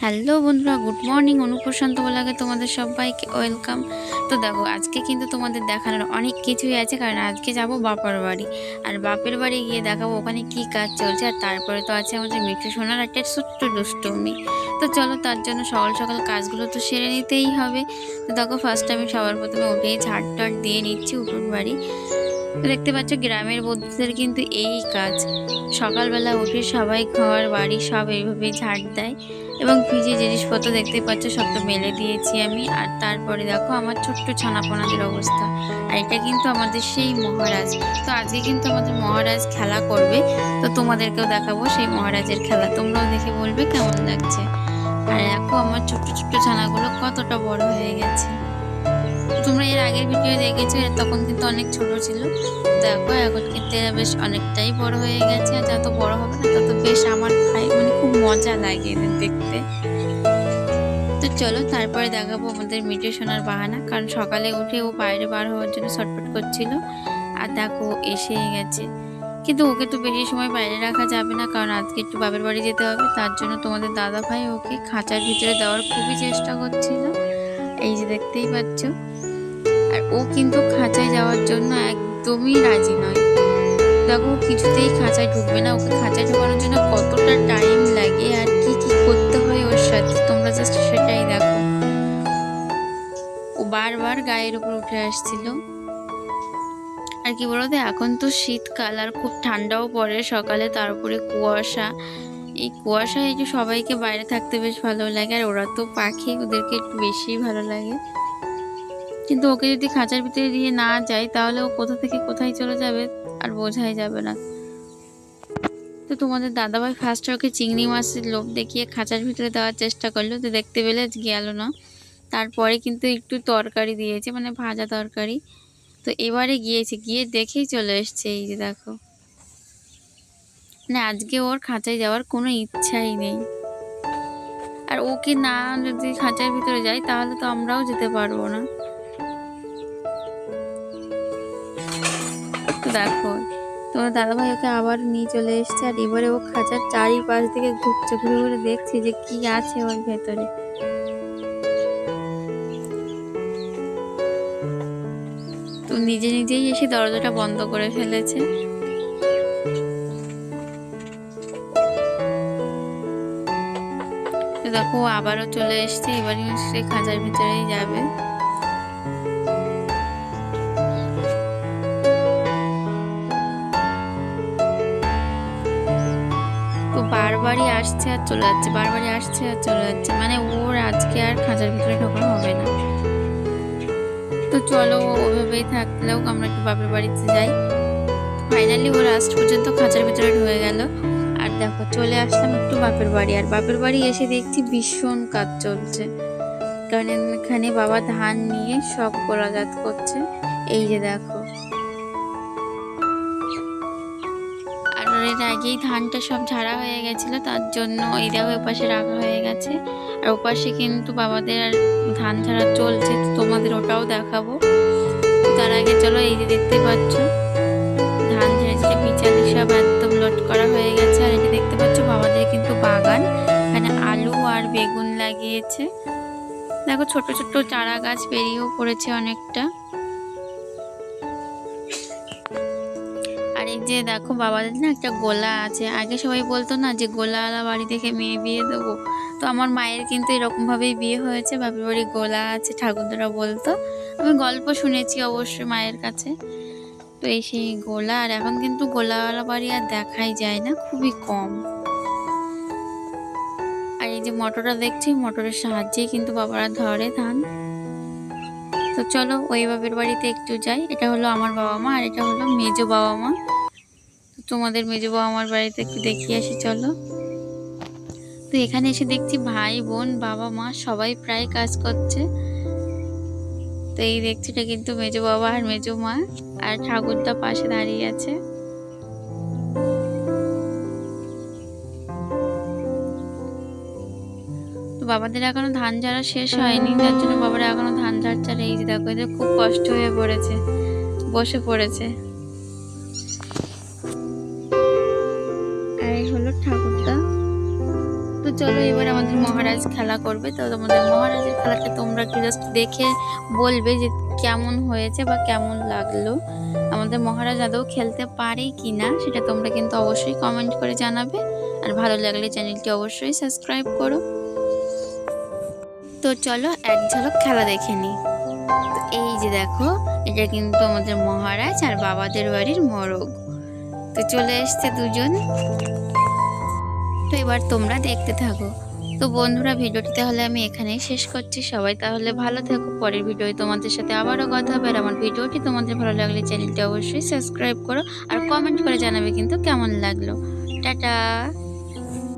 Hello বন্ধুরা, good morning. অনুপ্রশান্ত বলাকে তোমাদের সবাইকে ওয়েলকাম। তো দেখো, আজকে কিন্তু তোমাদের দেখানোর অনেক কিছুই আছে, কারণ আজকে যাব বাপের বাড়ি। আর বাপের বাড়ি গিয়ে দেখাবো ওখানে কি কাজ চলছে। আর তারপরে তো আছে আমাদের মিঠু সোনার একটা ছোট্ট দুষ্টুমি। তো চলো, তার জন্য সকাল সকাল কাজগুলো তো সেরে নিতেই হবে। তো দেখো, ফার্স্ট আমি সবার প্রথমে উঠেই ঝাড় টাড় দিয়ে নিচ্ছি উঠোন বাড়ি। তো দেখতে পাচ্ছ, গ্রামের বন্ধুদের কিন্তু এই কাজ। সকালবেলা উঠে সবাই ঘর বাড়ি সব এইভাবেই ঝাড় দেয়। এবং ভিজে জিনিসপত্র দেখতেই পাচ্ছ, সবটা মেলে দিয়েছি আমি। আর তারপরে দেখো আমার ছোট্ট ছানাপোনাদের অবস্থা। আর এটা কিন্তু আমাদের সেই মহারাজ। তো আজকে কিন্তু আমাদের মহারাজ খেলা করবে। তো তোমাদেরকেও দেখাবো সেই মহারাজের খেলা, তোমরাও দেখে বলবে কেমন লাগছে। আর দেখো আমার ছোট্ট ছোট্ট ছানাগুলো কতটা বড় হয়ে গেছে। তোমরা এর আগের ভিডিও দেখেছো, তখন কিন্তু অনেক ছোট ছিল। দেখো এখন কিন্তু এরা বেশ অনেকটাই বড় হয়ে গেছে। আর যত বড় হবে না তত বেশ আমার ভাই খুব মজা লাগে এদের দেখতে। তো চলো, তারপরে দেখাবো আমাদের মিঠু সোনার বাহানা, কারণ সকালে উঠে ও বাইরে বার হওয়ার জন্য ছটফট করছিল। আর দেখো এসেই গেছে। কিন্তু ওকে তো বেশি সময় বাইরে রাখা যাবে না, কারণ আজকে একটু বাপের বাড়ি যেতে হবে। তার জন্য তোমাদের দাদা ভাই ওকে খাঁচার ভিতরে দেওয়ার খুবই চেষ্টা করছিল। এই যে দেখতেই পাচ্ছ। আর ও কিন্তু খাঁচায় যাওয়ার জন্য একদমই রাজি নয়। দেখো, কিছুতেই খাঁচায় ঢুকবে না। ওকে খাঁচায় ঢোকানোর জন্য কতটা টাইম লাগে আর কি কি করতে হয় ওর সাথে, তোমরা জাস্ট সেটাই দেখো। ও বারবার গায়ের উপর উঠে আসছিল। আর কি বলতো, এখন তো শীতকাল আর খুব ঠান্ডাও পড়ে সকালে, তার উপরে কুয়াশা। এই কুয়াশায় এই যে সবাইকে বাইরে থাকতে বেশ ভালো লাগে। আর ওরা তো পাখি, ওদেরকে একটু বেশি ভালো লাগে। কিন্তু ওকে যদি খাঁচার ভিতরে দিয়ে না যায়, তাহলে ও কোথা থেকে কোথায় চলে যাবে আর বোঝাই যাবে না। তো তোমাদের দাদাভাই ফার্স্টে ওকে চিংড়ি মাছের লোভ দেখিয়ে খাঁচার ভিতরে দেওয়ার চেষ্টা করলো, তো দেখতে পেলে গেল না। তারপরে কিন্তু একটু তরকারি দিয়েছে, মানে ভাজা তরকারি। তো এবারে গিয়েছে, গিয়ে দেখেই চলে এসছে। এই যে দেখো, মানে আজকে ওর খাঁচায় যাওয়ার কোনো ইচ্ছাই নেই। আর ওকে না যদি খাঁচার ভিতরে যায়, তাহলে তো আমরাও যেতে পারবো না। তো দেখো, তোমার দাদাভাই ওকে আবার নিয়ে চলে এসছে। আর এবারে ও খাঁচার চারিপাশ থেকে ঘুরছে, ঘুরে ঘুরে দেখছে যে কি আছে ওর ভেতরে। তো নিজে নিজেই এসে দরজাটা বন্ধ করে ফেলেছে। তো দেখো, আবারও চলে এসছে। এবারই সে খাঁচার ভিতরেই যাবে। তো বারবারই আসছে আর চলে যাচ্ছে, বারবারই আসছে আর চলে যাচ্ছে, মানে ওর আজকে আর খাঁচার ভিতরে ঢোকা হবে না। তো চলো, ওভাবেই থাকলেও আমরা একটু বাপের বাড়িতে যাই। ফাইনালি ও লাস্ট পর্যন্ত খাঁচার ভিতরে ঢুকে গেল। আর দেখো, চলে আসলাম একটু বাপের বাড়ি। আর বাপের বাড়ি এসে দেখছি ভীষণ কাজ চলছে, কারণ এখানে বাবা ধান নিয়ে সব গোলাজাত করছে। এই যে দেখো, আর এর আগেই ধানটা সব ঝাড়া হয়ে গেছিল, তার জন্য এই দেখো এপাশে রাখা হয়ে গেছে। আর ওপাশে কিন্তু বাবাদের আর ধান ঝাড়া চলছে, তো তোমাদের ওটাও দেখাবো। তার আগে চলো, এই যে দেখতে পাচ্ছ ধান ঝেড়ে ঝেড়ে বিচালি সব একদম লোড করা হয়ে গেছে। আর এটা দেখতে পাচ্ছ বাবাদের কিন্তু বাগান, এখানে আলু আর বেগুন লাগিয়েছে। দেখো, ছোট ছোট চারা গাছ বেরিয়েও পড়েছে অনেকটা। আর এই যে দেখো, বাবাদের না একটা গোলা আছে। আগে সবাই বলতো না যে গোলাওয়ালা বাড়ি থেকে মেয়ে বিয়ে দেবো। তো আমার মায়ের কিন্তু এরকম ভাবেই বিয়ে হয়েছে, বাপের বাড়ি গোলা আছে, ঠাকুরদারা বলতো। আমি গল্প শুনেছি অবশ্যই মায়ের কাছে। তো এই সেই গোলা। আর এখন কিন্তু গোলাওয়ালা বাড়ি আর দেখাই যায় না, খুবই কম। আর এই যে মোটরটা দেখছি, মোটরের সাহায্যেই কিন্তু বাবারা ধরে ধান। তো চলো, ওই বাপের বাড়িতে একটু যাই। এটা হলো আমার বাবা মা, আর এটা হলো মেজো বাবা মা। তো তোমাদের মেজো বাবা মার বাড়িতে একটু দেখিয়ে আসি চলো। তো এখানে এসে দেখছি ভাই বোন বাবা মা সবাই প্রায় কাজ করছে। তো এই দেখছি, এটা কিন্তু মেজো বাবা আর মেজো মা। আর ঠাকুরদা পাশে দাঁড়িয়ে আছে। তো বাবাদের এখনো ধান ঝাড়া শেষ হয়নি, তার জন্য বাবারা এখনো ধান ঝাড়ছে। আর এই যে দেখো, এদের খুব কষ্ট হয়ে পড়েছে, বসে পড়েছে। আর এই হলো ঠাকুরদা। তো চলো এবার আমাদের মহারাজ খেলা করবে। তো তোমাদের মহারাজের খেলাটা তোমরা একটু জাস্ট দেখে বলবে যে কেমন হয়েছে বা কেমন লাগলো। আমাদের মহারাজ আদৌ খেলতে পারে কি না সেটা তোমরা কিন্তু অবশ্যই কমেন্ট করে জানাবে। আর ভালো লাগলে চ্যানেলটি অবশ্যই সাবস্ক্রাইব করো। তো চলো এক ঝলক খেলা দেখে নিই। তো এই যে দেখো, এটা কিন্তু আমাদের মহারাজ আর বাবাদের বাড়ির মোরগ। তো চলে এসছে দুজন। তো এবার তোমরা দেখতে থাকো। তো বন্ধুরা, ভিডিওটি তাহলে আমি এখানেই শেষ করছি। সবাই তাহলে ভালো থেকো। পরের ভিডিওয় তোমাদের সাথে আবারও কথা হবে। আর আমার ভিডিওটি তোমাদের ভালো লাগলে চ্যানেলটি অবশ্যই সাবস্ক্রাইব করো আর কমেন্ট করে জানাবে কিন্তু কেমন লাগলো। টাটা।